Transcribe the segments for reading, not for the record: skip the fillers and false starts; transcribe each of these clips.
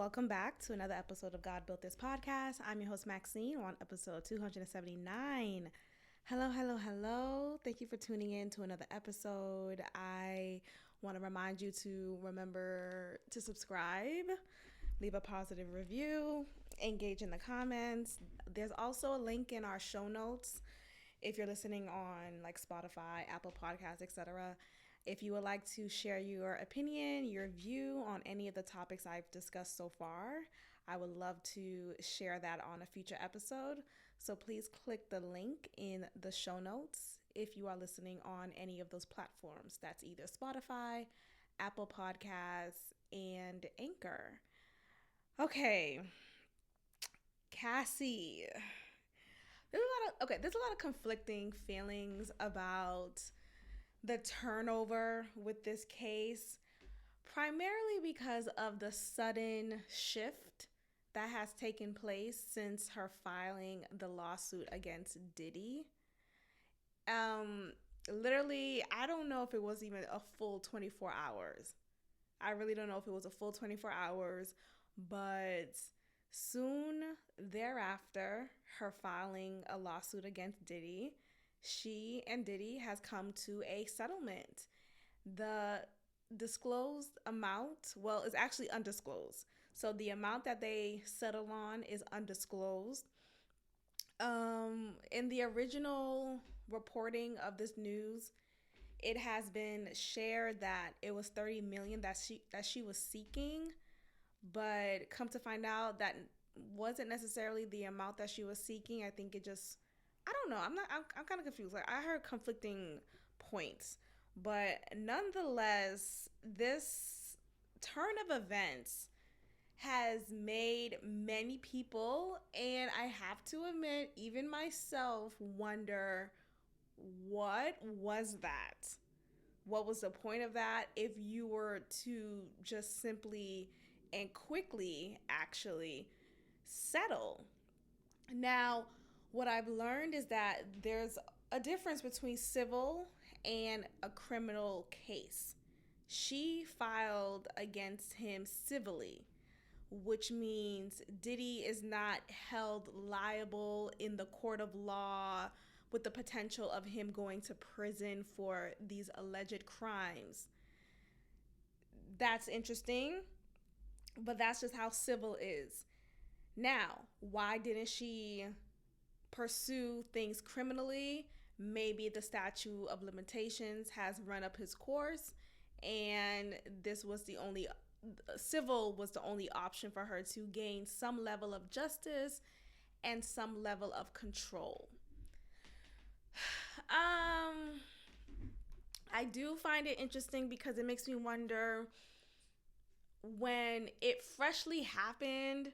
Welcome back to another episode of God Built This Podcast. I'm your host, Maxine, on episode 279. Hello. Thank you for tuning in to another episode. I want to remind you to remember to subscribe, leave a positive review, engage in the comments. There's also a link in our show notes if you're listening on like Spotify, Apple Podcasts, etc. If you would like to share your opinion, your view on any of the topics I've discussed so far, I would love to share that on a future episode. So please click the link in the show notes if you are listening on any of those platforms. That's either Spotify, Apple Podcasts, and Anchor. Okay, Cassie. There's a lot of conflicting feelings about the turnover with this case, primarily because of the sudden shift that has taken place since her filing the lawsuit against Diddy. Literally, I don't know if it was even a full 24 hours. I really don't know if it was a full 24 hours, but soon thereafter, her filing a lawsuit against Diddy, she and Diddy has come to a settlement. The disclosed amount, well, is actually undisclosed. So the amount that they settle on is undisclosed. In the original reporting of this news, it has been shared that it was $30 million that she was seeking, but come to find out that wasn't necessarily the amount that she was seeking. I think it just, I don't know. I'm kind of confused. Like, I heard conflicting points, but nonetheless, this turn of events has made many people, and I have to admit, even myself, wonder, what was that? What was the point of that if you were to just simply and quickly actually settle? Now, what I've learned is that there's a difference between civil and a criminal case. She filed against him civilly, which means Diddy is not held liable in the court of law with the potential of him going to prison for these alleged crimes. That's interesting, but that's just how civil is. Now, why didn't she pursue things criminally? Maybe the statute of limitations has run up his course, and civil was the only option for her to gain some level of justice and some level of control. I do find it interesting because it makes me wonder, when it freshly happened,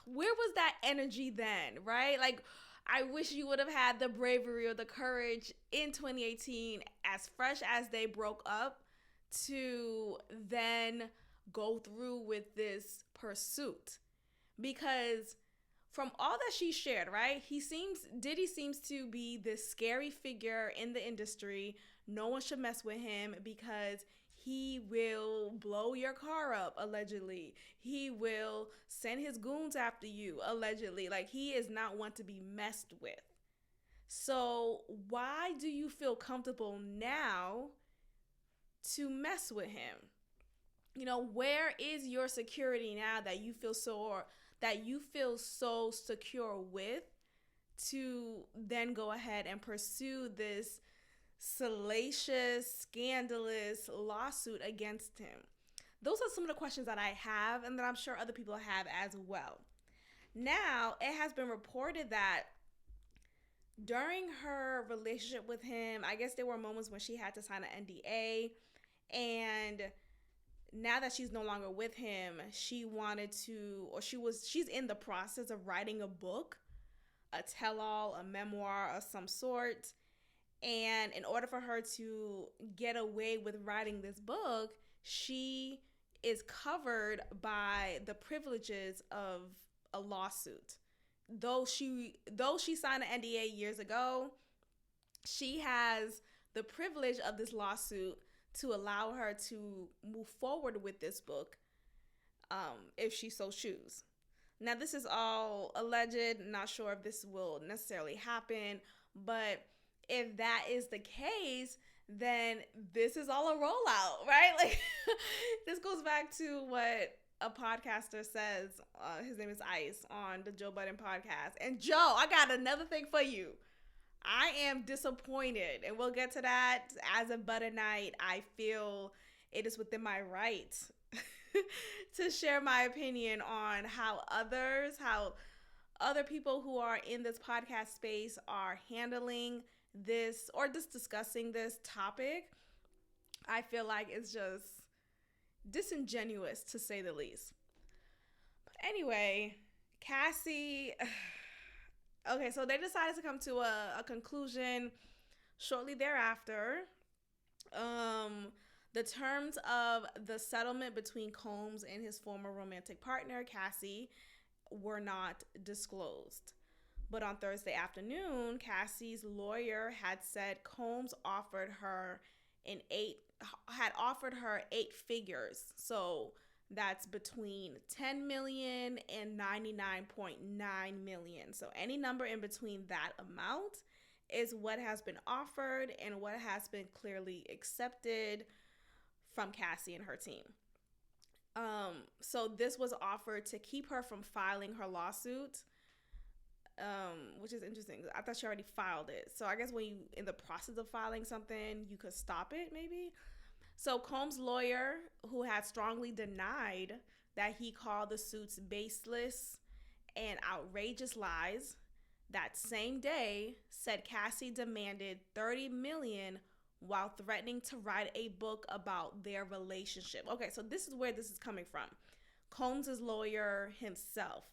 where was that energy then, right? Like, I wish you would have had the bravery or the courage in 2018, as fresh as they broke up, to then go through with this pursuit. Because from all that she shared, right, Diddy seems to be this scary figure in the industry. No one should mess with him because he will blow your car up, allegedly. He will send his goons after you, allegedly. Like, he is not one to be messed with. So why do you feel comfortable now to mess with him? You know, where is your security now that you feel so secure with, to then go ahead and pursue this salacious, scandalous lawsuit against him? Those are some of the questions that I have, and that I'm sure other people have as well. Now, it has been reported that during her relationship with him, I guess there were moments when she had to sign an NDA, and now that she's no longer with him, she's in the process of writing a book, a tell-all, a memoir of some sort. And in order for her to get away with writing this book, she is covered by the privileges of a lawsuit. Though she signed an NDA years ago, she has the privilege of this lawsuit to allow her to move forward with this book if she so choose. Now, this is all alleged. Not sure if this will necessarily happen, but if that is the case, then this is all a rollout, right? Like, this goes back to what a podcaster says. His name is Ice on the Joe Budden podcast. And Joe, I got another thing for you. I am disappointed, and we'll get to that. As a Buddenite, I feel it is within my right to share my opinion on how other people who are in this podcast space are handling this or just discussing this topic. I feel like it's just disingenuous, to say the least. But anyway, Cassie, okay, so they decided to come to a conclusion shortly thereafter. The terms of the settlement between Combs and his former romantic partner, Cassie, were not disclosed. But on Thursday afternoon, Cassie's lawyer had said Combs offered her eight figures. So that's between 10 million and 99.9 million. So any number in between that amount is what has been offered and what has been clearly accepted from Cassie and her team. So this was offered to keep her from filing her lawsuit, which is interesting. I thought she already filed it. So I guess when you in the process of filing something, you could stop it maybe. So Combs' lawyer, who had strongly denied that he called the suits baseless and outrageous lies, that same day said Cassie demanded $30 million while threatening to write a book about their relationship. Okay, so this is where this is coming from. Combs' lawyer himself.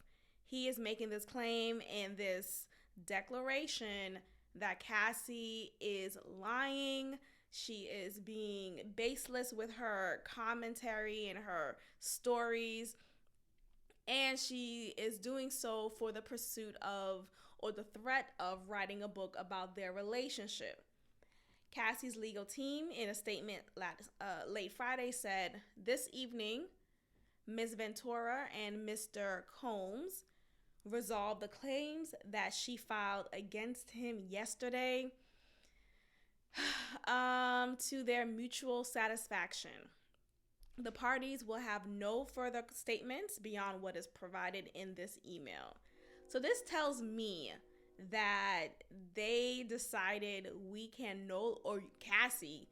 He is making this claim and this declaration that Cassie is lying. She is being baseless with her commentary and her stories. And she is doing so for the pursuit of, or the threat of, writing a book about their relationship. Cassie's legal team, in a statement late Friday, said, "This evening, Ms. Ventura and Mr. Combs resolved the claims that she filed against him yesterday to their mutual satisfaction. The parties will have no further statements beyond what is provided in this email." So this tells me that they decided Cassie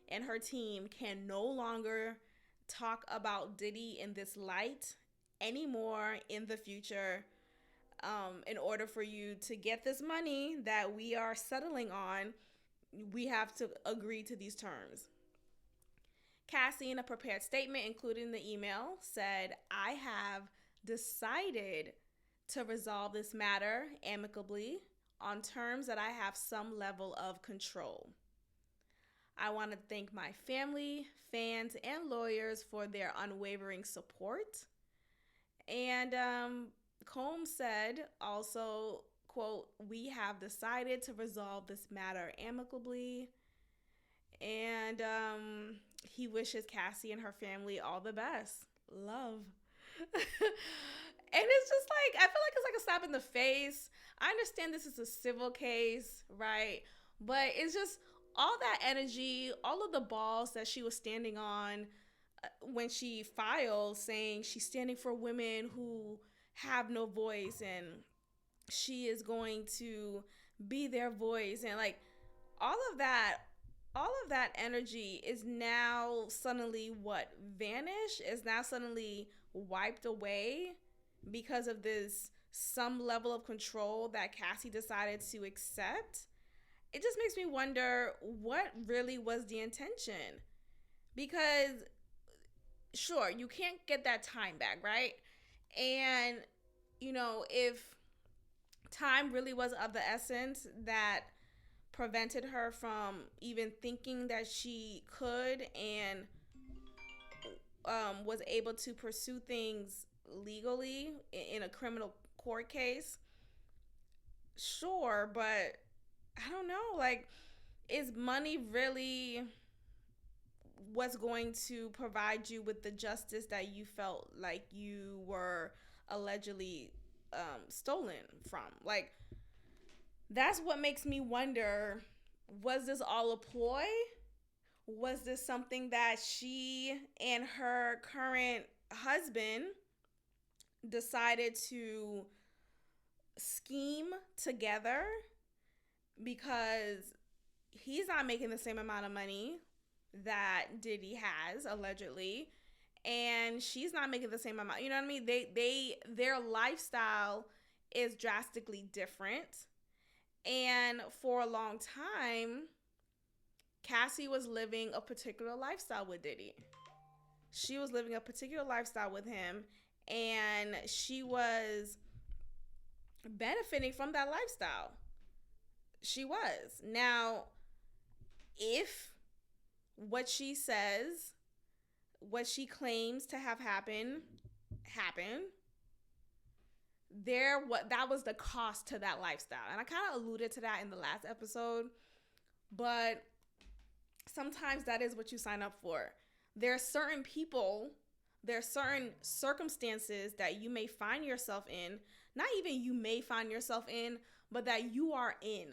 and her team can no longer talk about Diddy in this light anymore in the future. In order for you to get this money that we are settling on, we have to agree to these terms. Cassie, in a prepared statement, including the email, said, "I have decided to resolve this matter amicably on terms that I have some level of control. I want to thank my family, fans, and lawyers for their unwavering support." And Combs said also, quote, "We have decided to resolve this matter amicably." And he wishes Cassie and her family all the best. Love. And it's just like, I feel like it's like a slap in the face. I understand this is a civil case, right? But it's just all that energy, all of the balls that she was standing on when she filed, saying she's standing for women who have no voice and she is going to be their voice. And like all of that energy is now suddenly vanished, is now suddenly wiped away because of this some level of control that Cassie decided to accept. It just makes me wonder what really was the intention. Because sure, you can't get that time back, right? And if time really was of the essence that prevented her from even thinking that she could and was able to pursue things legally in a criminal court case, sure, but I don't know, like, is money really what's going to provide you with the justice that you felt like you were allegedly stolen from. Like, that's what makes me wonder, was this all a ploy? Was this something that she and her current husband decided to scheme together because he's not making the same amount of money that Diddy has, allegedly, and she's not making the same amount. You know what I mean? Their lifestyle is drastically different. And for a long time, Cassie was living a particular lifestyle with Diddy. She was living a particular lifestyle with him, and she was benefiting from that lifestyle. She was. Now, if what she says, what she claims to have happened, that was the cost to that lifestyle. And I kind of alluded to that in the last episode, but sometimes that is what you sign up for. There are certain people, there are certain circumstances that you may find yourself in, not even you may find yourself in, but that you are in,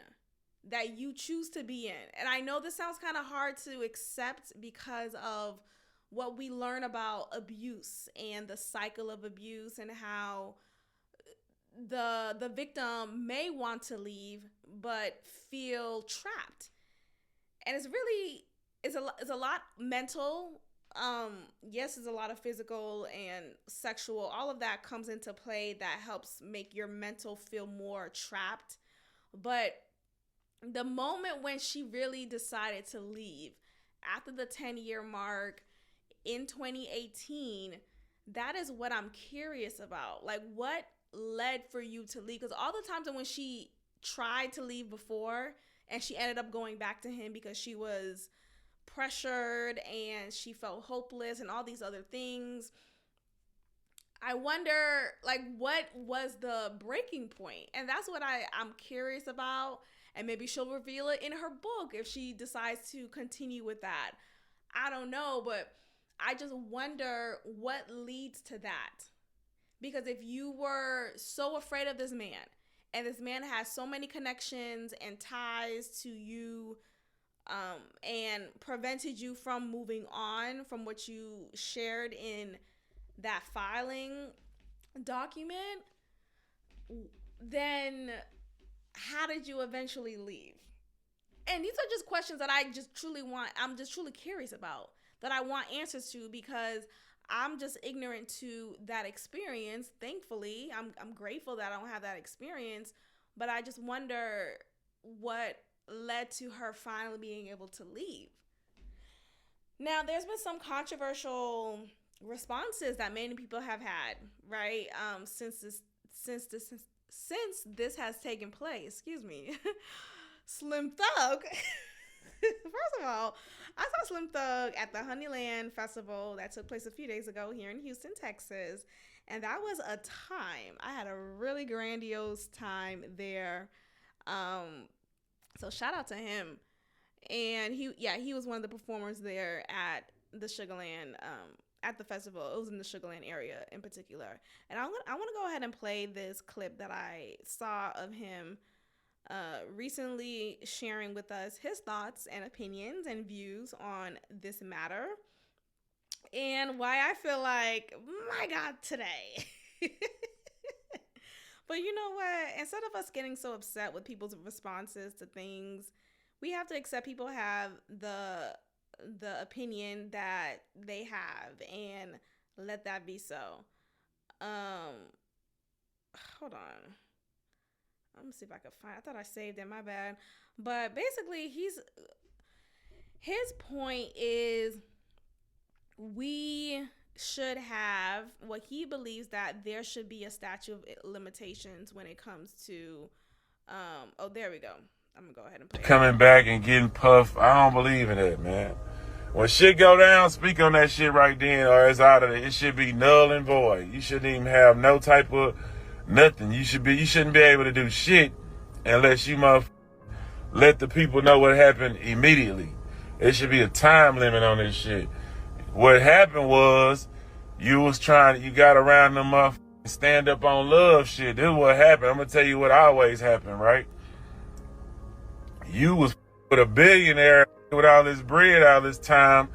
that you choose to be in. And I know this sounds kind of hard to accept because of what we learn about abuse and the cycle of abuse, and how the victim may want to leave but feel trapped. And it's a lot mental. Yes, there's a lot of physical and sexual. All of that comes into play that helps make your mental feel more trapped. But the moment when she really decided to leave after the 10-year mark in 2018, that is what I'm curious about. Like, what led for you to leave? Because all the times when she tried to leave before and she ended up going back to him because she was pressured and she felt hopeless and all these other things, I wonder, like, what was the breaking point? And that's what I'm curious about. And maybe she'll reveal it in her book if she decides to continue with that. I don't know, but I just wonder what leads to that. Because if you were so afraid of this man, and this man has so many connections and ties to you, and prevented you from moving on from what you shared in that filing document, then how did you eventually leave? And these are just questions that I'm just truly curious about, that I want answers to, because I'm just ignorant to that experience. Thankfully, I'm grateful that I don't have that experience, but I just wonder what led to her finally being able to leave. Now, there's been some controversial responses that many people have had, right? Since this has taken place. Excuse me. Slim Thug. First of all, I saw Slim Thug at the Honeyland Festival that took place a few days ago here in Houston, Texas. And that was a time. I had a really grandiose time there. So shout out to him. And he was one of the performers there at the Sugarland, at the festival. It was in the Sugarland area in particular. And I want to go ahead and play this clip that I saw of him recently sharing with us his thoughts and opinions and views on this matter, and why I feel like, my God, today. But you know what? Instead of us getting so upset with people's responses to things, we have to accept people have the opinion that they have and let that be so. Hold on. Let me see if I can find. I thought I saved it. My bad. But basically, his point is, we should have, what he believes, that there should be a statute of limitations when it comes to. Oh, there we go. I'm gonna go ahead and play coming back and getting puffed. I don't believe in that, man. When shit go down, speak on that shit right then, or it's out of it. It should be null and void. You shouldn't even have no type of nothing. You shouldn't be able to do shit unless you let the people know what happened immediately. It should be a time limit on this shit. What happened was you got around them up stand up on love shit. This is what happened. I'm gonna tell you what always happened, right? You was with a billionaire with all this bread, all this time,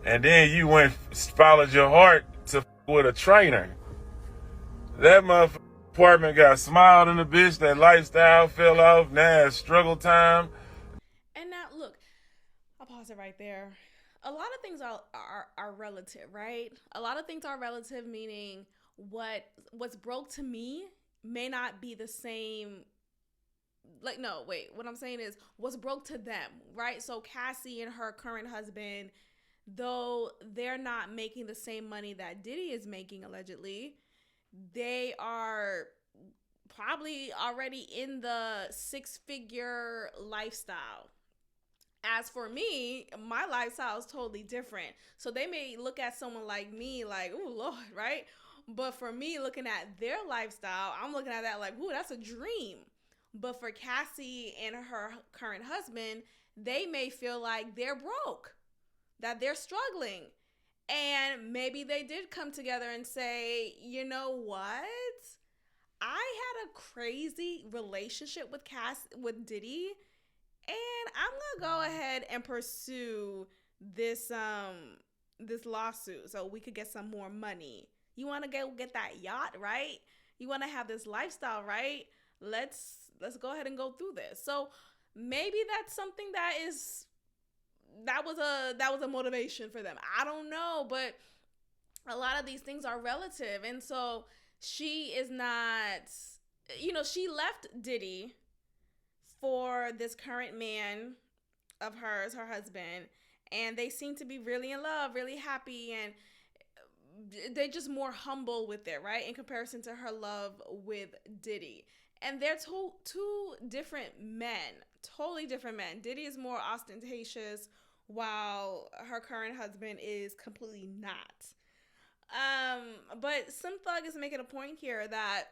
and then you went followed your heart to with a trainer. That motherfucking apartment got smiled in the bitch. That lifestyle fell off. Now it's struggle time. And now, look, I'll pause it right there. A lot of things are relative, right? A lot of things are relative, meaning what's broke to me may not be the same. Like, no, wait. What I'm saying is what's broke to them, right? So Cassie and her current husband, though they're not making the same money that Diddy is making, allegedly, they are probably already in the six-figure lifestyle. As for me, my lifestyle is totally different. So they may look at someone like me like, ooh, Lord, right? But for me, looking at their lifestyle, I'm looking at that like, ooh, that's a dream. But for Cassie and her current husband, they may feel like they're broke, that they're struggling. And maybe they did come together and say, you know what? I had a crazy relationship with Diddy, and I'm gonna go ahead and pursue this lawsuit so we could get some more money. You want to get that yacht, right? You want to have this lifestyle, right? Let's go ahead and go through this. So maybe that's something that was a motivation for them. I don't know, but a lot of these things are relative, and so she is not. She left Diddy for this current man of hers, her husband, and they seem to be really in love, really happy, and they're just more humble with it, right? In comparison to her love with Diddy. And they're two different men, totally different men. Diddy is more ostentatious, while her current husband is completely not. But Slim Thug is making a point here that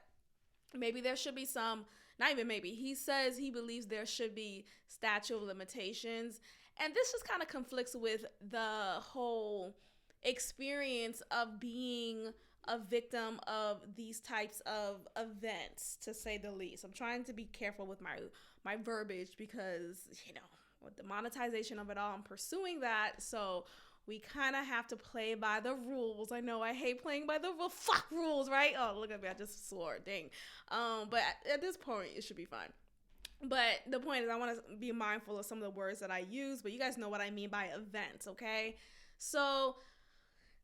maybe there should be some, not even maybe, he says he believes there should be statute of limitations. And this just kind of conflicts with the whole experience of being a victim of these types of events, to say the least. I'm trying to be careful with my verbiage because, with the monetization of it all, I'm pursuing that. So we kind of have to play by the rules. I know I hate playing by the rules. Fuck rules, right? Oh, look at me. I just swore. Dang. But at this point, it should be fine. But the point is I want to be mindful of some of the words that I use, but you guys know what I mean by events, okay? So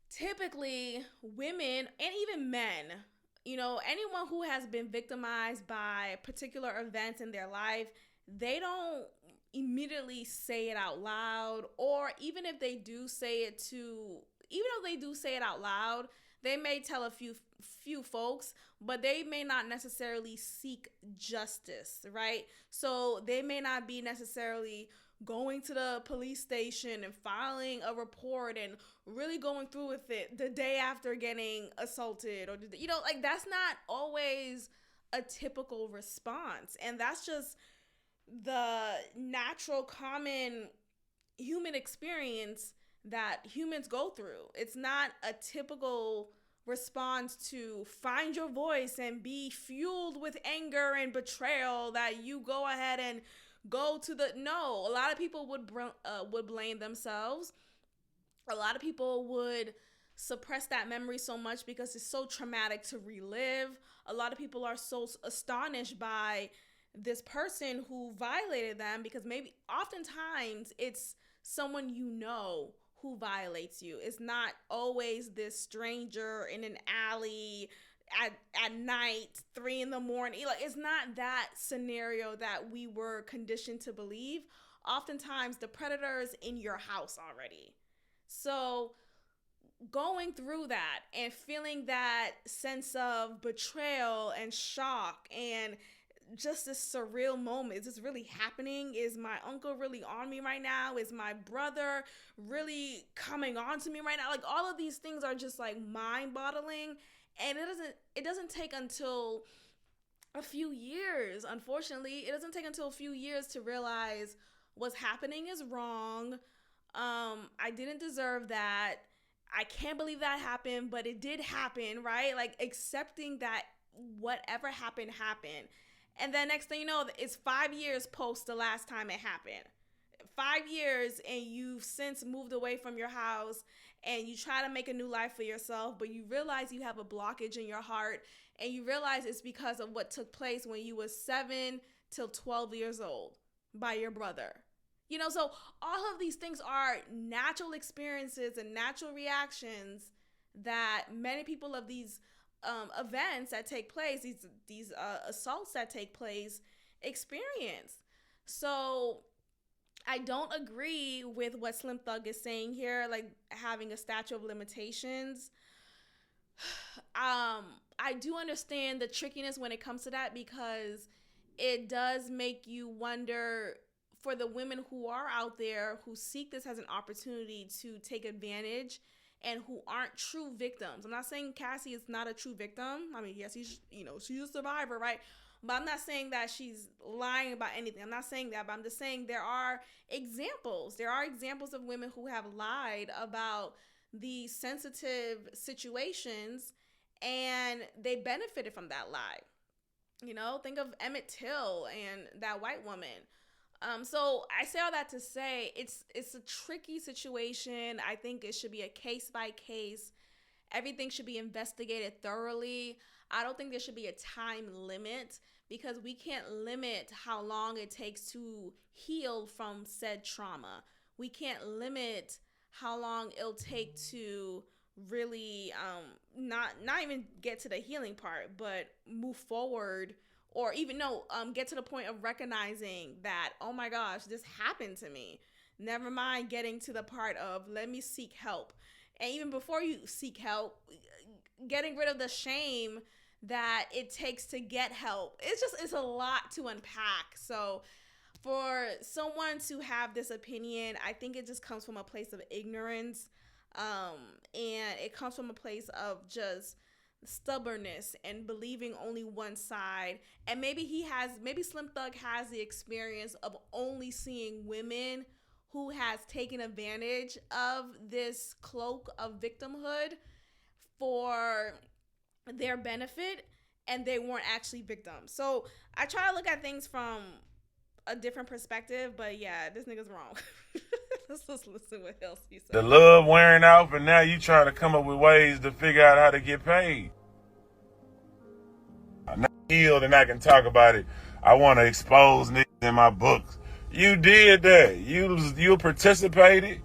typically women and even men, anyone who has been victimized by particular events in their life, they don't immediately say it out loud, or even if they do say it out loud, they may tell a few folks, but they may not necessarily seek justice, right? So they may not be necessarily going to the police station and filing a report and really going through with it the day after getting assaulted, or that's not always a typical response. And that's just the natural, common human experience that humans go through. It's not a typical response to find your voice and be fueled with anger and betrayal that you go ahead and go to no. A lot of people would blame themselves. A lot of people would suppress that memory so much because it's so traumatic to relive. A lot of people are so astonished by this person who violated them, because maybe oftentimes it's someone who violates you. It's not always this stranger in an alley at night, 3 a.m. It's not that scenario that we were conditioned to believe. Oftentimes the predator's in your house already. So going through that and feeling that sense of betrayal and shock and just this surreal moment. Is this really happening? Is my uncle really on me right now? Is my brother really coming on to me right now? Like, all of these things are just like mind-boggling, and it doesn't take until a few years, unfortunately, it doesn't take until a few years to realize what's happening is wrong. I didn't deserve that. I can't believe that happened, but it did happen, right? Like accepting that whatever happened happened. And then next thing you know, it's 5 years post the last time it happened. 5 years, and you've since moved away from your house and you try to make a new life for yourself, but you realize you have a blockage in your heart, and you realize it's because of what took place when you were 7 till 12 years old by your brother. So all of these things are natural experiences and natural reactions that many people of these events that take place, these assaults that take place, experience. So I don't agree with what Slim Thug is saying here, like having a statute of limitations. I do understand the trickiness when it comes to that, because it does make you wonder, for the women who are out there who seek this as an opportunity to take advantage and who aren't true victims. I'm not saying Cassie is not a true victim. I mean, yes, she's a survivor, right? But I'm not saying that she's lying about anything. I'm not saying that, but I'm just saying there are examples. There are examples of women who have lied about these sensitive situations, and they benefited from that lie. Think of Emmett Till and that white woman. So I say all that to say it's a tricky situation. I think it should be a case by case. Everything should be investigated thoroughly. I don't think there should be a time limit, because we can't limit how long it takes to heal from said trauma. We can't limit how long it'll take to really not even get to the healing part, but move forward, or even get to the point of recognizing that, oh my gosh, this happened to me. Never mind getting to the part of, let me seek help. And even before you seek help, getting rid of the shame that it takes to get help. It's a lot to unpack. So for someone to have this opinion, I think it just comes from a place of ignorance. And it comes from a place of just stubbornness and believing only one side. And maybe Slim Thug has the experience of only seeing women who has taken advantage of this cloak of victimhood for their benefit, and they weren't actually victims. So I try to look at things from a different perspective, but yeah, this nigga's wrong. Let's just listen what else he said. The love wearing off, and now you trying to come up with ways to figure out how to get paid. I'm not healed and I can talk about it. I want to expose niggas in my books. You did that. You participated.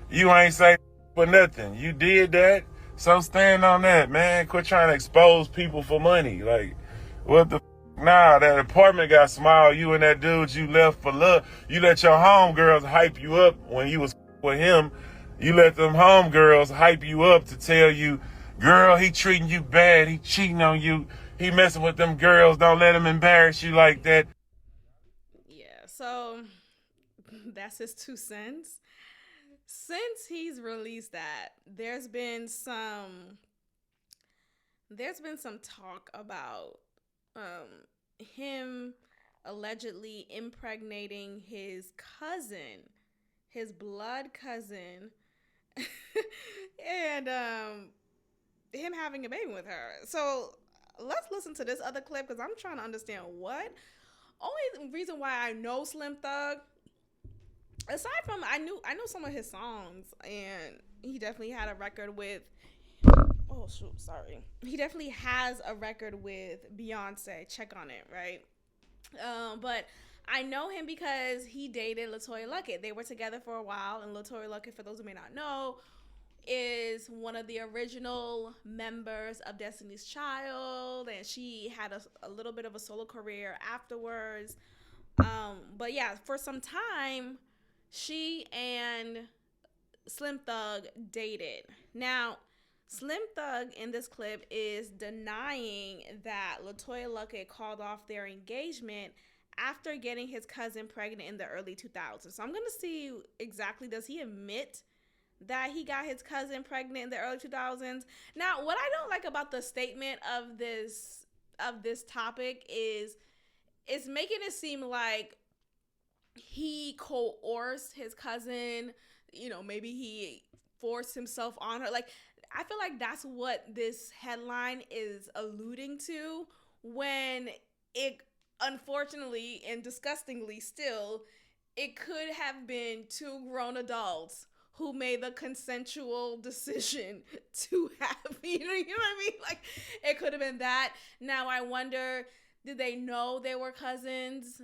You ain't say for nothing. You did that. So stand on that, man. Quit trying to expose people for money. Like, what the Nah, that apartment got small. You and that dude you left for love. You let your homegirls hype you up when you was with him. You let them homegirls hype you up to tell you, girl, he treating you bad. He cheating on you. He messing with them girls. Don't let him embarrass you like that. Yeah, so that's his 2 cents. Since he's released that, there's been some talk about him allegedly impregnating his cousin, his blood cousin, and him having a baby with her. So let's listen to this other clip, because I'm trying to understand what. Only reason why I know Slim Thug, aside from I know some of his songs, and he definitely had a record with, oh shoot, sorry. He definitely has a record with Beyonce. Check on it, right? But I know him because he dated LaToya Luckett. They were together for a while, and LaToya Luckett, for those who may not know, is one of the original members of Destiny's Child, and she had a little bit of a solo career afterwards. But yeah, for some time, she and Slim Thug dated. Now, Slim Thug in this clip is denying that LaToya Luckett called off their engagement after getting his cousin pregnant in the early 2000s. So I'm going to see exactly, does he admit that he got his cousin pregnant in the early 2000s? Now, what I don't like about the statement of this topic is it's making it seem like he coerced his cousin maybe he forced himself on her. Like, I feel like that's what this headline is alluding to, when it, unfortunately and disgustingly still, it could have been two grown adults who made the consensual decision to have, you know what I mean? Like, it could have been that. Now, I wonder, did they know they were cousins?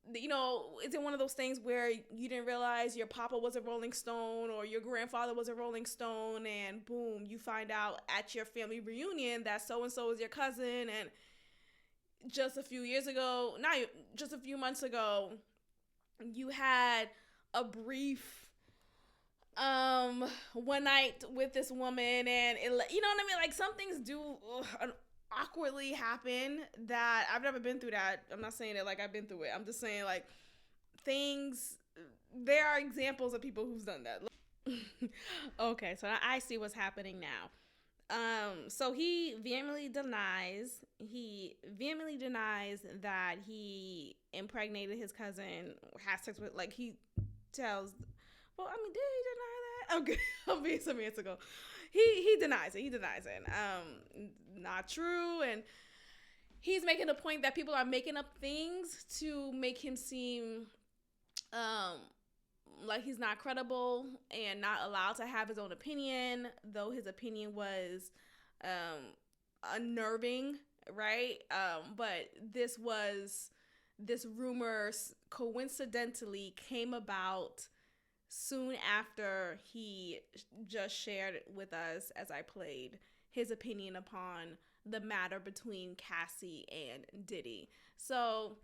Is it one of those things where you didn't realize your papa was a Rolling Stone or your grandfather was a Rolling Stone, and boom, you find out at your family reunion that so-and-so is your cousin, and just a few months ago, you had a brief one night with this woman, and you know what I mean? Like, some things do awkwardly happen that I've never been through that. I'm not saying that like I've been through it. I'm just saying, like, there are examples of people who's done that. Okay, so I see what's happening now. So he vehemently denies that he impregnated his cousin, has sex with, like, he tells, well, I mean, did he deny that? Okay, I'll be some minutes ago. He denies it. Not true. And he's making a point that people are making up things to make him seem like he's not credible and not allowed to have his own opinion, though his opinion was unnerving, right? But this rumor coincidentally came about soon after he just shared with us, as I played, his opinion upon the matter between Cassie and Diddy. So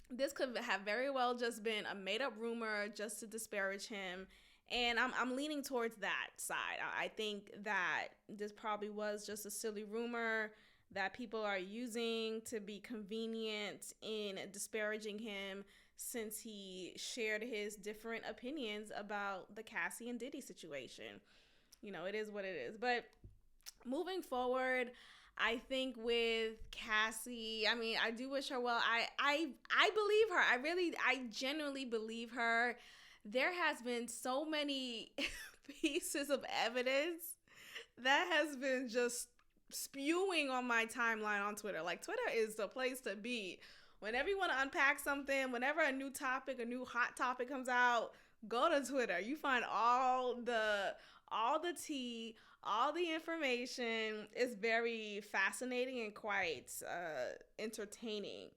this could have very well just been a made-up rumor just to disparage him, and I'm leaning towards that side. I think that this probably was just a silly rumor that people are using to be convenient in disparaging him, since he shared his different opinions about the Cassie and Diddy situation. It is what it is. But moving forward, I think with Cassie, I mean, I do wish her well. I believe her. I genuinely believe her. There has been so many pieces of evidence that has been just spewing on my timeline on Twitter. Like, Twitter is the place to be. Whenever you want to unpack something, whenever a new hot topic comes out, go to Twitter. You find all the tea, all the information. Is very fascinating and quite entertaining.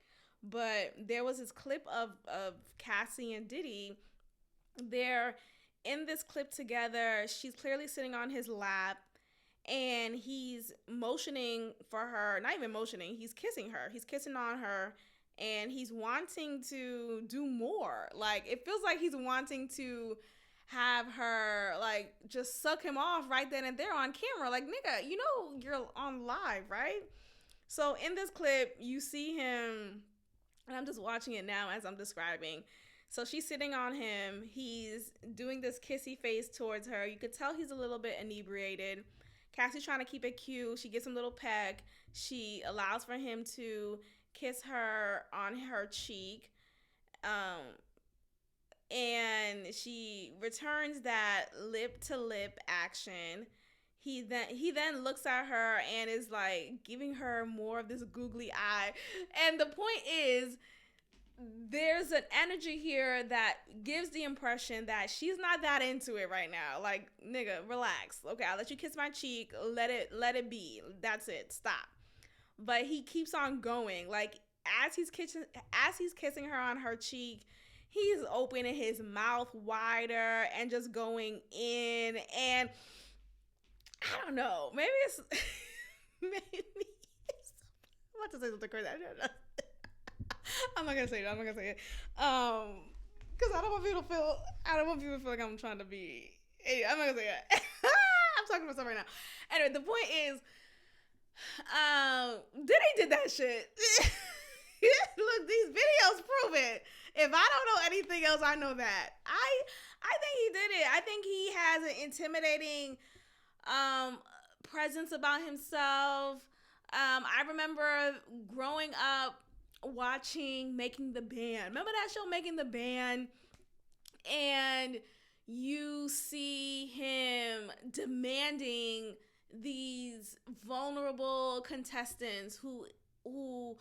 But there was this clip of Cassie and Diddy. They're in this clip together. She's clearly sitting on his lap, and he's motioning for her. Not even motioning. He's kissing her. He's kissing on her. And he's wanting to do more. Like, it feels like he's wanting to have her, like, just suck him off right then and there on camera. Like, nigga, you're on live, right? So in this clip, you see him, and I'm just watching it now as I'm describing. So she's sitting on him. He's doing this kissy face towards her. You could tell he's a little bit inebriated. Cassie's trying to keep it cute. She gives him a little peck. She allows for him to kiss her on her cheek, and she returns that lip to lip action. He then looks at her and is like giving her more of this googly eye, and the point is, there's an energy here that gives the impression that she's not that into it right now. Like, nigga, relax. Okay, I'll let you kiss my cheek. Let it be. That's it. Stop. But he keeps on going. Like, as he's kissing her on her cheek, he's opening his mouth wider and just going in. And I don't know. Maybe it's I'm about to say something crazy. I'm not gonna say it. Because I don't want people to feel like I'm trying to be. Anyway, I'm not gonna say it. I'm talking to myself right now. Anyway, the point is, Diddy did that shit. Look, these videos prove it. If I don't know anything else, I know that. I think he did it. I think he has an intimidating presence about himself. I remember growing up watching Making the Band. Remember that show, Making the Band? And you see him demanding these vulnerable contestants who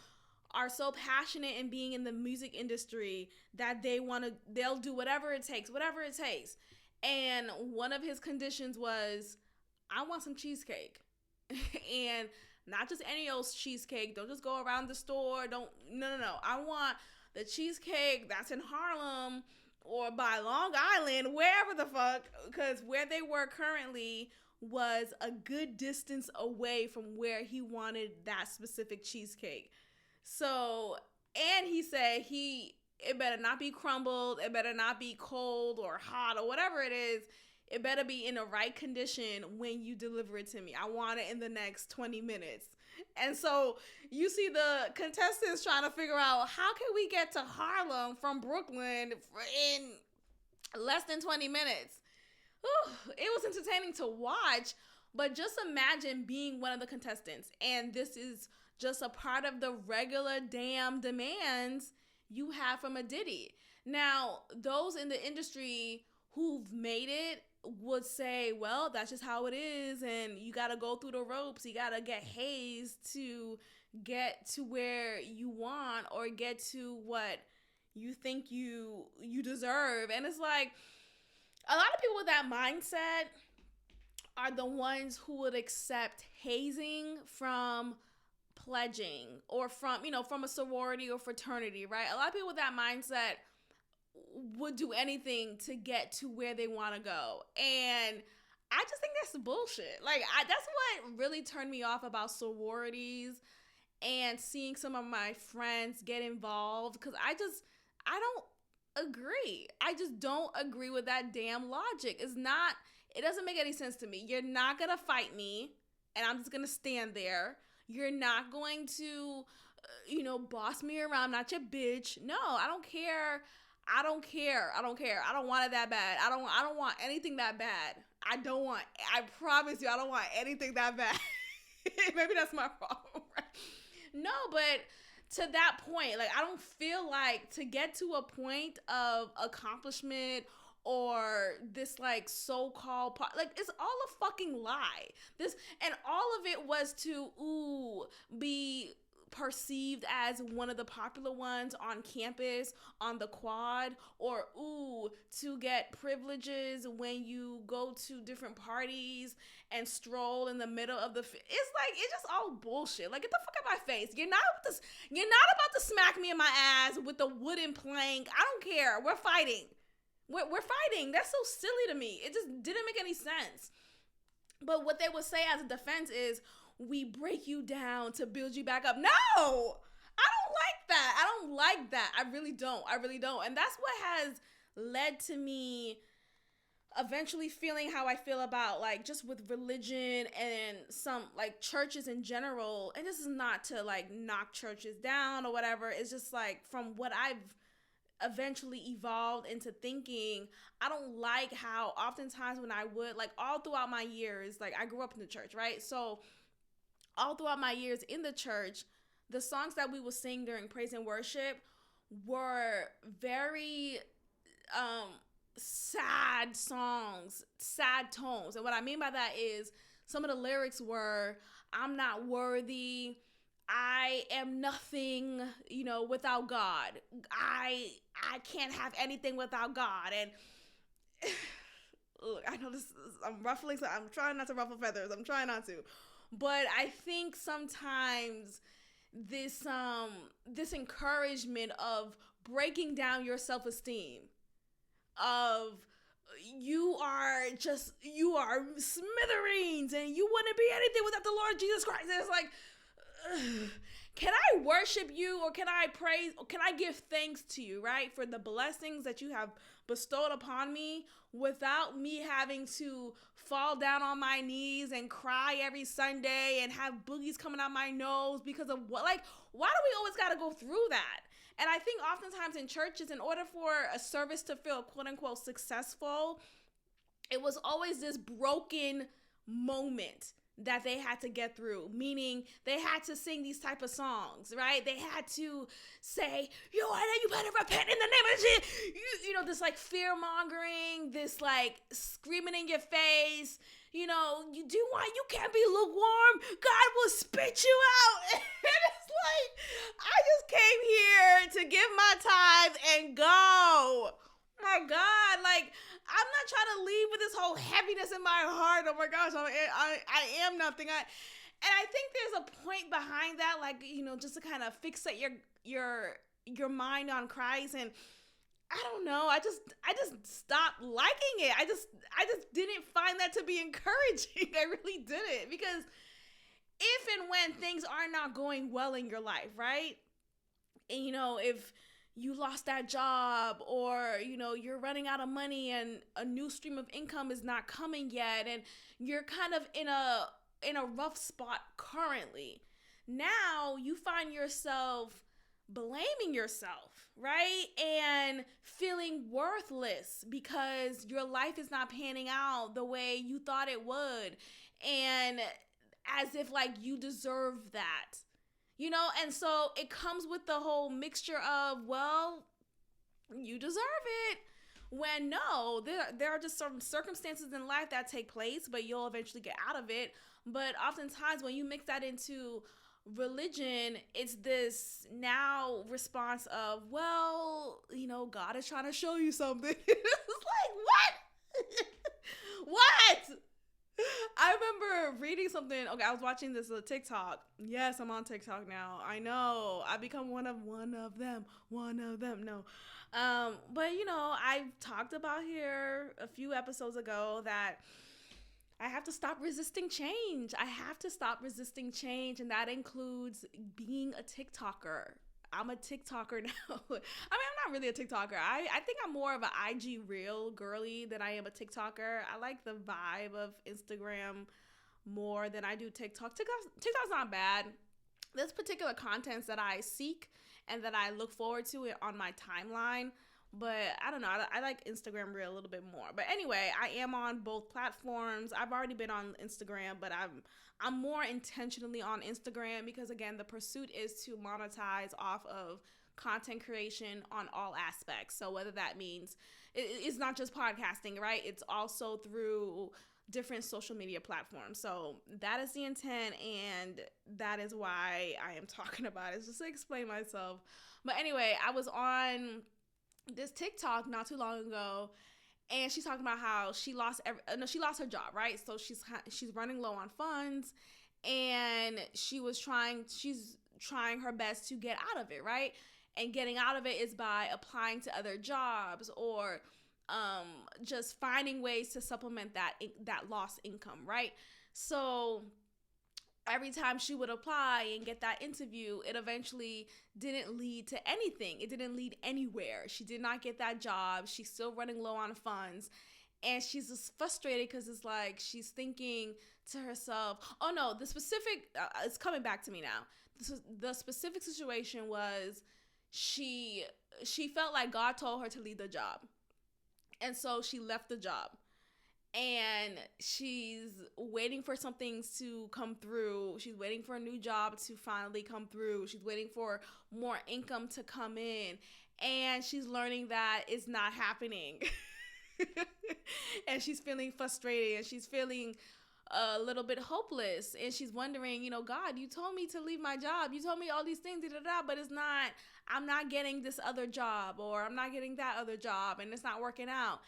are so passionate in being in the music industry that they'll do whatever it takes. And one of his conditions was, I want some cheesecake. And not just any old cheesecake. Don't just go around the store. No. I want the cheesecake that's in Harlem or by Long Island, wherever the fuck, because where they were currently was a good distance away from where he wanted that specific cheesecake. So, and he said it better not be crumbled, it better not be cold or hot or whatever it is. It better be in the right condition when you deliver it to me. I want it in the next 20 minutes. And so you see the contestants trying to figure out, how can we get to Harlem from Brooklyn in less than 20 minutes? Whew, it was entertaining to watch, but just imagine being one of the contestants. And this is just a part of the regular damn demands you have from a Diddy. Now, those in the industry who've made it would say, well, that's just how it is, and you got to go through the ropes. You got to get hazed to get to where you want or get to what you think you deserve. And it's like, a lot of people with that mindset are the ones who would accept hazing from pledging or from a sorority or fraternity, right? A lot of people with that mindset would do anything to get to where they want to go. And I just think that's bullshit. Like, that's what really turned me off about sororities and seeing some of my friends get involved, because I don't agree. I just don't agree with that damn logic. It doesn't make any sense to me. You're not going to fight me, and I'm just going to stand there. You're not going to, boss me around. I'm not your bitch. No, I don't care. I don't care. I don't want it that bad. I don't want anything that bad. I promise you, I don't want anything that bad. Maybe that's my problem, right? No, but to that point, like, I don't feel like to get to a point of accomplishment or this like so-called like, it's all a fucking lie. And all of it was to be perceived as one of the popular ones on campus, on the quad, or to get privileges when you go to different parties and stroll in the middle of it's like, it's just all bullshit. Like, get the fuck out of my face. You're not about to smack me in my ass with a wooden plank. I don't care. We're fighting. We're fighting. That's so silly to me. It just didn't make any sense. But what they would say as a defense is, we break you down to build you back up. No, I don't like that. I really don't. And that's what has led to me eventually feeling how I feel about, like, just with religion and some, like, churches in general. And this is not to, like, knock churches down or whatever. It's just, like, from what I've eventually evolved into thinking, I don't like how oftentimes when I would, like, all throughout my years, like, I grew up in the church, right? So all throughout my years in the church, the songs that we would sing during praise and worship were very sad songs, sad tones. And what I mean by that is, some of the lyrics were, I'm not worthy, I am nothing, without God. I can't have anything without God. And look, I know I'm ruffling, so I'm trying not to ruffle feathers. I'm trying not to. But I think sometimes this encouragement of breaking down your self-esteem, of you are smithereens and you wouldn't be anything without the Lord Jesus Christ. And it's like, can I worship you, or can I praise, or can I give thanks to you, right, for the blessings that you have bestowed upon me, without me having to fall down on my knees and cry every Sunday and have boogies coming out my nose because of what? Like, why do we always got to go through that? And I think oftentimes in churches, in order for a service to feel quote unquote successful, it was always this broken moment that they had to get through, meaning they had to sing these type of songs, right? They had to say, you better repent in the name of Jesus. You know, this like fear mongering, this like screaming in your face, you know, you can't be lukewarm. God will spit you out. And it's like, I just came here to give my tithe and go. My God, like, I'm not trying to leave with this whole heaviness in my heart. Oh my gosh, I am nothing. And I think there's a point behind that, like, you know, just to kind of fixate your mind on Christ. And I don't know, I just stopped liking it. I just didn't find that to be encouraging. I really didn't, because if and when things are not going well in your life, right? And you know, if you lost that job, or, you know, you're running out of money and a new stream of income is not coming yet, and you're kind of in a rough spot currently. Now you find yourself blaming yourself, right? And feeling worthless because your life is not panning out the way you thought it would. And as if like you deserve that. You know, and so it comes with the whole mixture of, well, you deserve it. When no, there are just some circumstances in life that take place, but you'll eventually get out of it. But oftentimes when you mix that into religion, it's this now response of, well, you know, God is trying to show you something. It's like, what? What? I remember reading something. Okay, I was watching this TikTok. Yes, I'm on TikTok now. I know. I become one of them. No. But you know, I talked about here a few episodes ago that I have to stop resisting change. I have to stop resisting change, and that includes being a TikToker. I'm a TikToker now. I mean, I'm not really a TikToker. I think I'm more of an IG reel girly than I am a TikToker. I like the vibe of Instagram more than I do TikTok. TikTok's not bad. There's particular contents that I seek and that I look forward to it on my timeline. But I don't know. I like Instagram Reel a little bit more. But anyway, I am on both platforms. I've already been on Instagram, but I'm more intentionally on Instagram because, again, the pursuit is to monetize off of content creation on all aspects. So whether that means it's not just podcasting, right? It's also through different social media platforms. So that is the intent, and that is why I am talking about it. It's just to explain myself. But anyway, I was on this TikTok not too long ago, and she's talking about how she lost her job, right? So she's running low on funds, and she's trying her best to get out of it, right? And getting out of it is by applying to other jobs or just finding ways to supplement that lost income, right? So every time she would apply and get that interview, it eventually didn't lead to anything. It didn't lead anywhere. She did not get that job. She's still running low on funds. And she's just frustrated because it's like she's thinking to herself, oh no, the specific, it's coming back to me now. The specific situation was she felt like God told her to leave the job. And so she left the job. And she's waiting for some things to come through. She's waiting for a new job to finally come through. She's waiting for more income to come in. And she's learning that it's not happening. And she's feeling frustrated. And she's feeling a little bit hopeless. And she's wondering, you know, God, you told me to leave my job. You told me all these things, but it's not, I'm not getting this other job, or I'm not getting that other job, and it's not working out.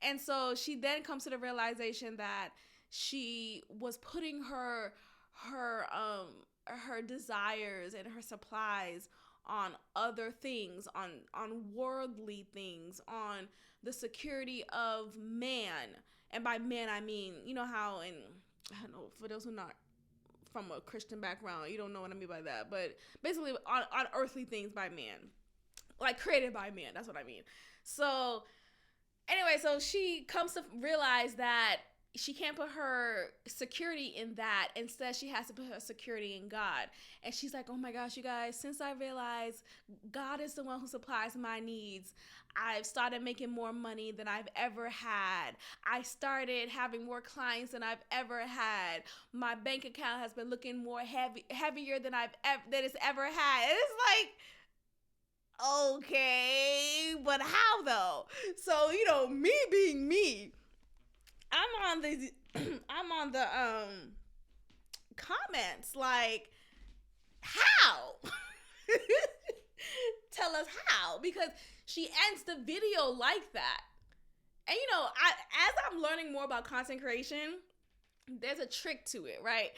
And so she then comes to the realization that she was putting her desires and her supplies on other things, on worldly things, on the security of man. And by man, I mean, you know how, and I don't know, for those who are not from a Christian background, you don't know what I mean by that, but basically on earthly things by man, like created by man. That's what I mean. So anyway, so she comes to realize that she can't put her security in that. Instead, she has to put her security in God. And she's like, oh my gosh, you guys, since I realized God is the one who supplies my needs, I've started making more money than I've ever had. I started having more clients than I've ever had. My bank account has been looking more heavier than it's ever had. And it's like, okay, but how though? So, me being me, I'm on the comments like, how? Tell us how, because she ends the video like that. And as I'm learning more about content creation, there's a trick to it, right?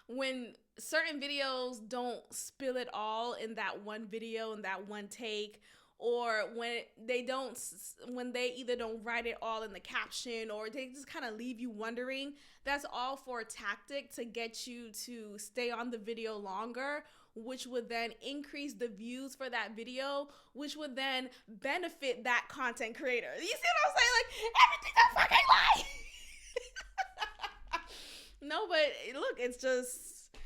When certain videos don't spill it all in that one video, in that one take, or when they either don't write it all in the caption, or they just kind of leave you wondering, that's all for a tactic to get you to stay on the video longer, which would then increase the views for that video, which would then benefit that content creator. You see what I'm saying? Like, everything's a fucking lie. No, but look, it's just,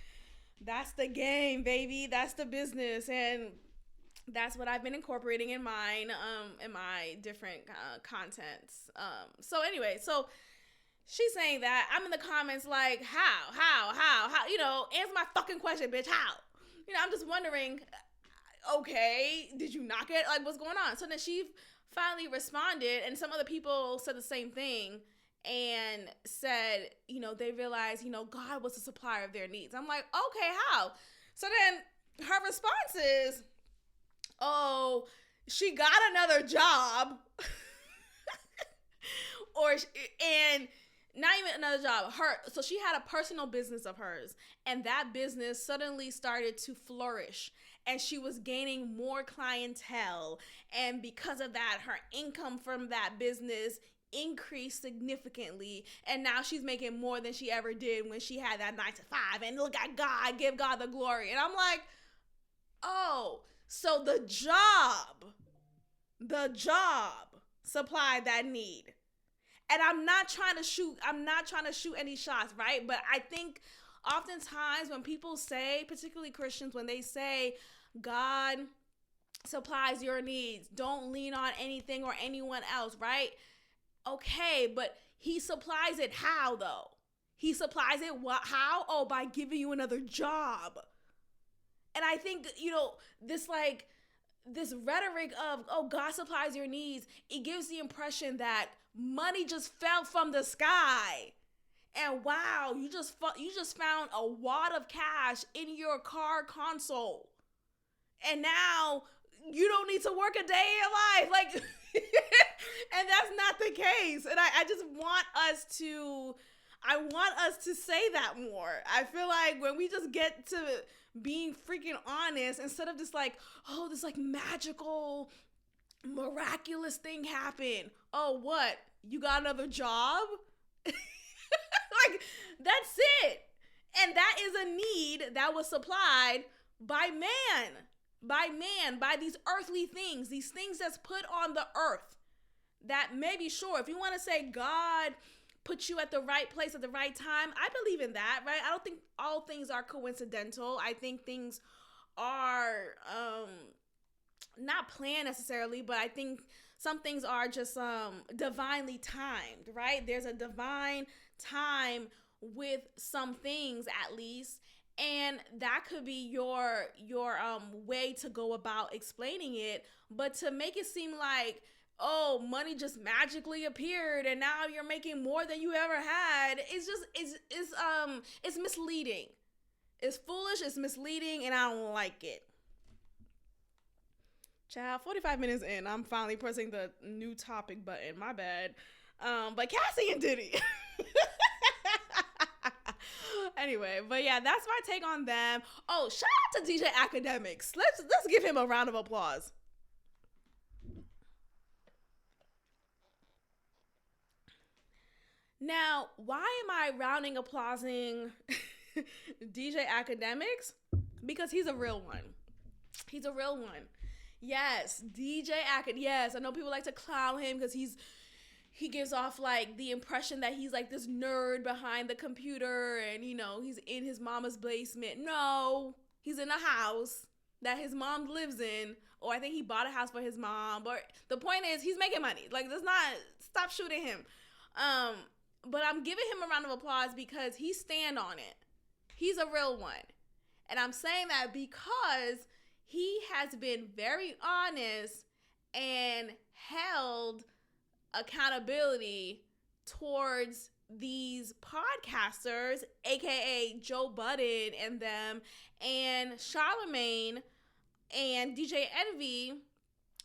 that's the game, baby. That's the business. And that's what I've been incorporating in mine, in my different contents. So anyway, so she's saying that. I'm in the comments like, how? Answer my fucking question, bitch. How? I'm just wondering, okay, did you not get, like, what's going on? So then she finally responded, and some other people said the same thing and said, they realized, God was the supplier of their needs. I'm like, okay, how? So then her response is, oh, she got another job, and not even another job. So she had a personal business of hers, and that business suddenly started to flourish, and she was gaining more clientele, and because of that, her income from that business increased significantly, and now she's making more than she ever did when she had that 9-to-5. And look at God, give God the glory. And I'm like, oh, so the job supplied that need. And I'm not trying to shoot any shots, right? But I think oftentimes when people say, particularly Christians, when they say God supplies your needs, don't lean on anything or anyone else, right? Okay, but he supplies it how though? He supplies it how? Oh, by giving you another job. And I think, this rhetoric of, oh, God supplies your needs, it gives the impression that money just fell from the sky. And wow, you just found a wad of cash in your car console. And now you don't need to work a day in your life. Like, and that's not the case. And I just want us to say that more. I feel like when we just get to being freaking honest, instead of just like, oh, this like magical, miraculous thing happened. Oh, what? You got another job? Like, that's it. And that is a need that was supplied by these earthly things, these things that's put on the earth. That maybe, sure, if you want to say God put you at the right place at the right time, I believe in that, right? I don't think all things are coincidental. I think things are not planned necessarily, but I think some things are just divinely timed, right? There's a divine time with some things, at least, and that could be your way to go about explaining it. But to make it seem like, oh, money just magically appeared and now you're making more than you ever had, it's misleading. It's foolish, it's misleading, and I don't like it. Child, 45 minutes in, I'm finally pressing the new topic button. My bad. But Cassie and Diddy. Anyway, but yeah, that's my take on them. Oh, shout out to DJ Academics. Let's give him a round of applause. Now, why am I rounding applauding DJ Academics? Because he's a real one. He's a real one. Yes, DJ Academics. Yes, I know people like to clown him because he's he gives off like the impression that he's like this nerd behind the computer and, you know, he's in his mama's basement. No, he's in a house that his mom lives in, or I think he bought a house for his mom. But the point is, he's making money. Like, let's not stop shooting him. But I'm giving him a round of applause because he stand on it. He's a real one. And I'm saying that because he has been very honest and held accountability towards these podcasters, aka Joe Budden and them, and Charlamagne and DJ Envy.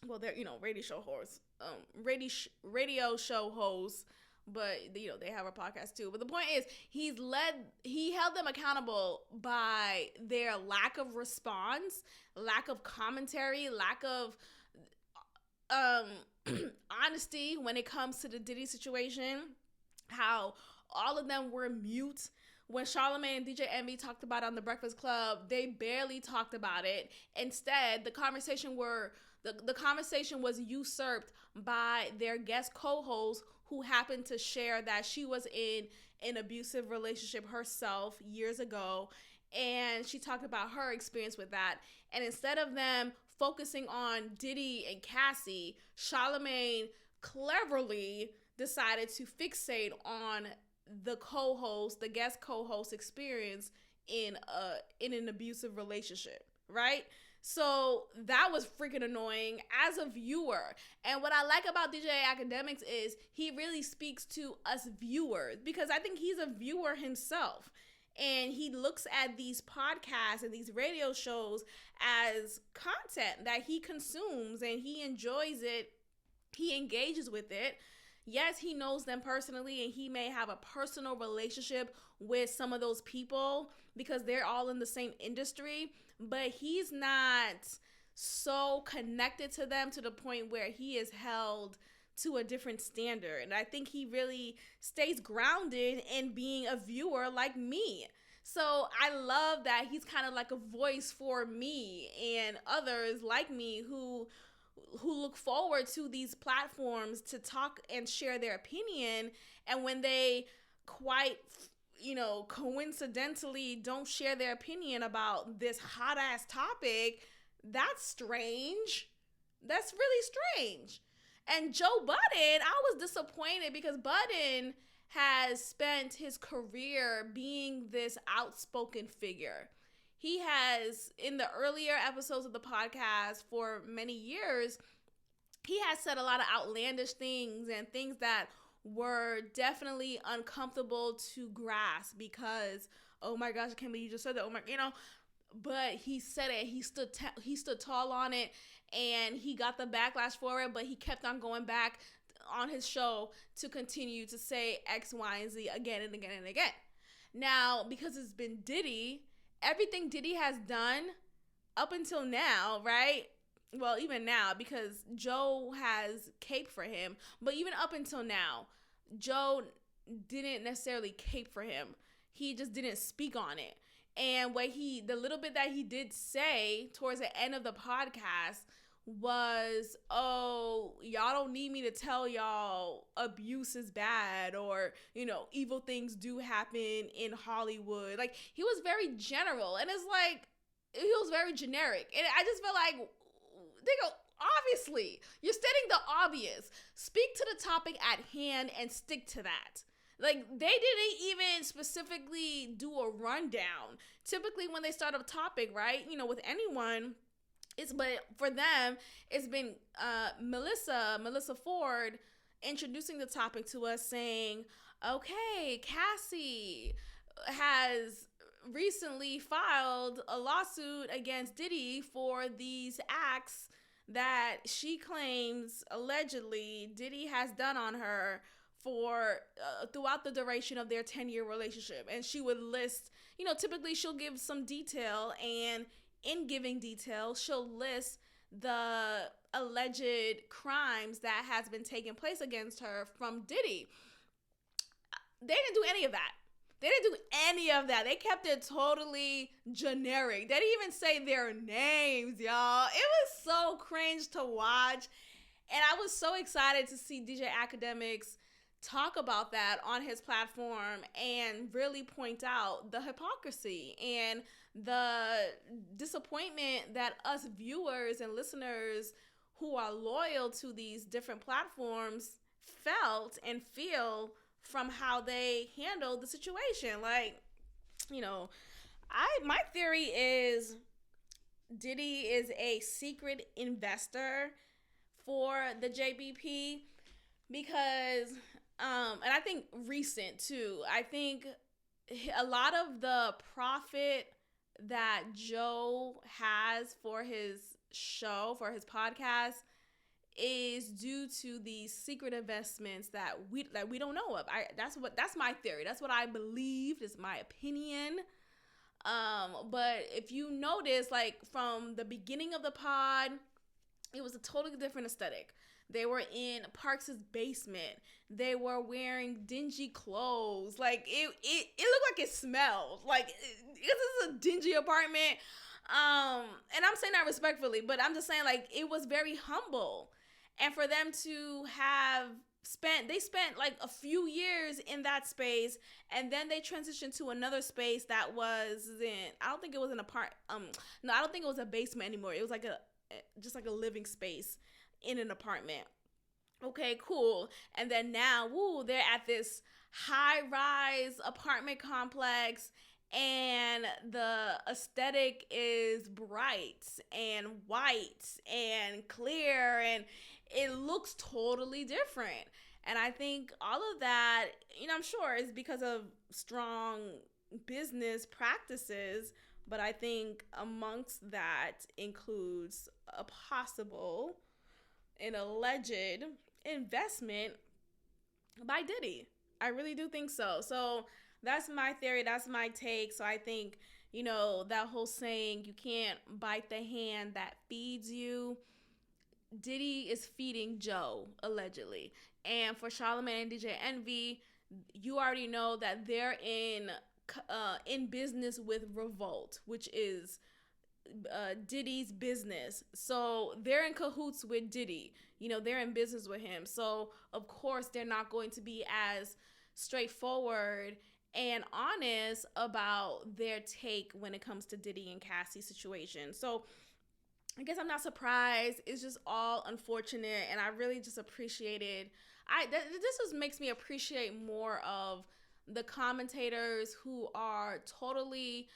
Well, they're, you know, radio show hosts, but, you know, they have a podcast too. But the point is, he held them accountable by their lack of response, lack of commentary, lack of honesty when it comes to the Diddy situation. How all of them were mute when Charlamagne and DJ Envy talked about it on the Breakfast Club. They barely talked about it. Instead, the conversation was usurped by their guest co-host, who happened to share that she was in an abusive relationship herself years ago, and she talked about her experience with that. And instead of them focusing on Diddy and Cassie, Charlamagne cleverly decided to fixate on the guest co-host experience in an abusive relationship, right? So that was freaking annoying as a viewer. And what I like about DJ Academics is he really speaks to us viewers, because I think he's a viewer himself. And he looks at these podcasts and these radio shows as content that he consumes, and he enjoys it. He engages with it. Yes, he knows them personally, and he may have a personal relationship with some of those people because they're all in the same industry, but he's not so connected to them to the point where he is held to a different standard. And I think he really stays grounded in being a viewer like me. So I love that he's kind of like a voice for me and others like me who look forward to these platforms to talk and share their opinion. And when they quite, you know, coincidentally don't share their opinion about this hot ass topic, that's strange. That's really strange. And Joe Budden, I was disappointed because Budden has spent his career being this outspoken figure. He has, in the earlier episodes of the podcast for many years, he has said a lot of outlandish things and things that were definitely uncomfortable to grasp because, oh my gosh, I can't believe you just said that. Oh my, you know, but he said it. He stood tall on it, and he got the backlash for it, but he kept on going back on his show to continue to say X, Y, and Z again and again and again. Now, because it's been Diddy, everything Diddy has done up until now, right? Well, even now, because Joe has caped for him, but even up until now, Joe didn't necessarily cape for him. He just didn't speak on it. And the little bit that he did say towards the end of the podcast was, oh, y'all don't need me to tell y'all abuse is bad, or, you know, evil things do happen in Hollywood. Like, he was very general, and it's like, he was very generic. And I just felt like, they go, obviously, you're stating the obvious. Speak to the topic at hand and stick to that. Like, they didn't even specifically do a rundown. Typically, when they start a topic, right, you know, with anyone, but for them, it's been Melissa Ford introducing the topic to us, saying, okay, Cassie has recently filed a lawsuit against Diddy for these acts that she claims allegedly Diddy has done on her for throughout the duration of their 10-year relationship. And she would list, you know, typically she'll give some detail, and in giving detail, she'll list the alleged crimes that has been taking place against her from Diddy. They didn't do any of that. They kept it totally generic. They didn't even say their names, y'all. It was so cringe to watch. And I was so excited to see DJ Academics talk about that on his platform and really point out the hypocrisy and the disappointment that us viewers and listeners who are loyal to these different platforms felt and feel from how they handled the situation. Like, you know, my theory is Diddy is a secret investor for the JBP because, and I think recent too, I think a lot of the profit that Joe has for his show, for his podcast, is due to these secret investments that we don't know of. That's my theory. That's what I believe. It's my opinion. But if you notice, like from the beginning of the pod, it was a totally different aesthetic. They were in Parks' basement. They were wearing dingy clothes. Like it looked like it smelled. Like this is a dingy apartment. And I'm saying that respectfully, but I'm just saying like it was very humble. And for them to have spent like a few years in that space, and then they transitioned to another space that was I don't think it was an no, I don't think it was a basement anymore. It was like just like a living space in an apartment. Okay, cool. And then now, they're at this high-rise apartment complex, and the aesthetic is bright and white and clear, and it looks totally different. And I think all of that, I'm sure is because of strong business practices, but I think amongst that includes a possible and alleged investment by Diddy. I really do think so. So that's my theory. That's my take. So I think, that whole saying, you can't bite the hand that feeds you. Diddy is feeding Joe, allegedly. And for Charlamagne and DJ Envy, you already know that they're in business with Revolt, which is Diddy's business. So they're in cahoots with Diddy. They're in business with him. So of course they're not going to be as straightforward and honest about their take when it comes to Diddy and Cassie situation. So I guess I'm not surprised. It's just all unfortunate, and I really just appreciated. This just makes me appreciate more of the commentators who are totally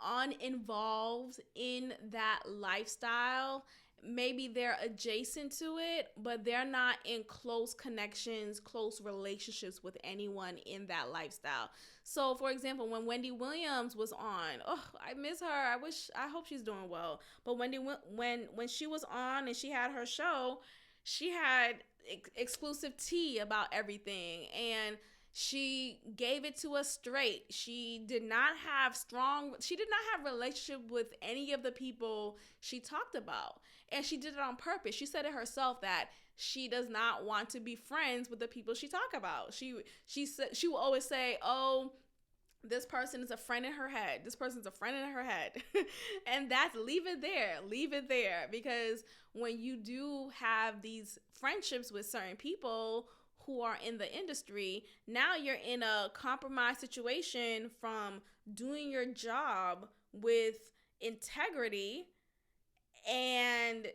uninvolved in that lifestyle. Maybe they're adjacent to it, but they're not in close connections, close relationships with anyone in that lifestyle. So, for example, when Wendy Williams was on, I miss her. I hope she's doing well. But when she was on and she had her show, she had exclusive tea about everything, and she gave it to us straight. She did not have relationship with any of the people she talked about. And she did it on purpose. She said it herself that she does not want to be friends with the people she talk about. She said she will always say, "Oh, this person is a friend in her head. This person's a friend in her head." And leave it there. Because when you do have these friendships with certain people who are in the industry, now you're in a compromised situation from doing your job with integrity and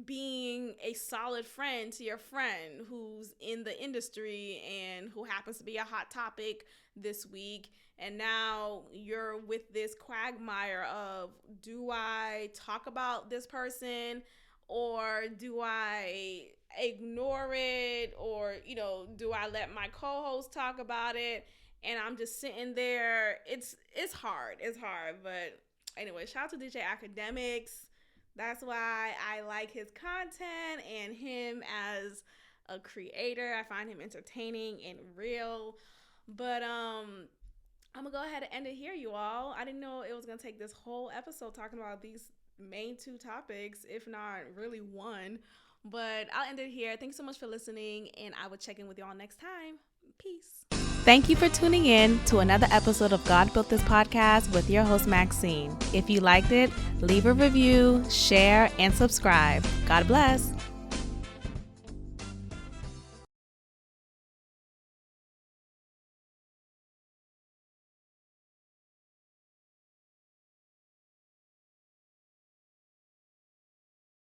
being a solid friend to your friend who's in the industry and who happens to be a hot topic this week. And now you're with this quagmire of, do I talk about this person, or do I ignore it, or do I let my co-host talk about it? And I'm just sitting there. It's hard. But anyway, shout out to DJ Academics. That's why I like his content and him as a creator. I find him entertaining and real. But I'm gonna go ahead and end it here, you all. I didn't know it was gonna take this whole episode talking about these main two topics, if not really one. But I'll end it here. Thanks so much for listening, and I will check in with y'all next time. Peace. Thank you for tuning in to another episode of God Built This Podcast with your host, Maxine. If you liked it, leave a review, share, and subscribe. God bless.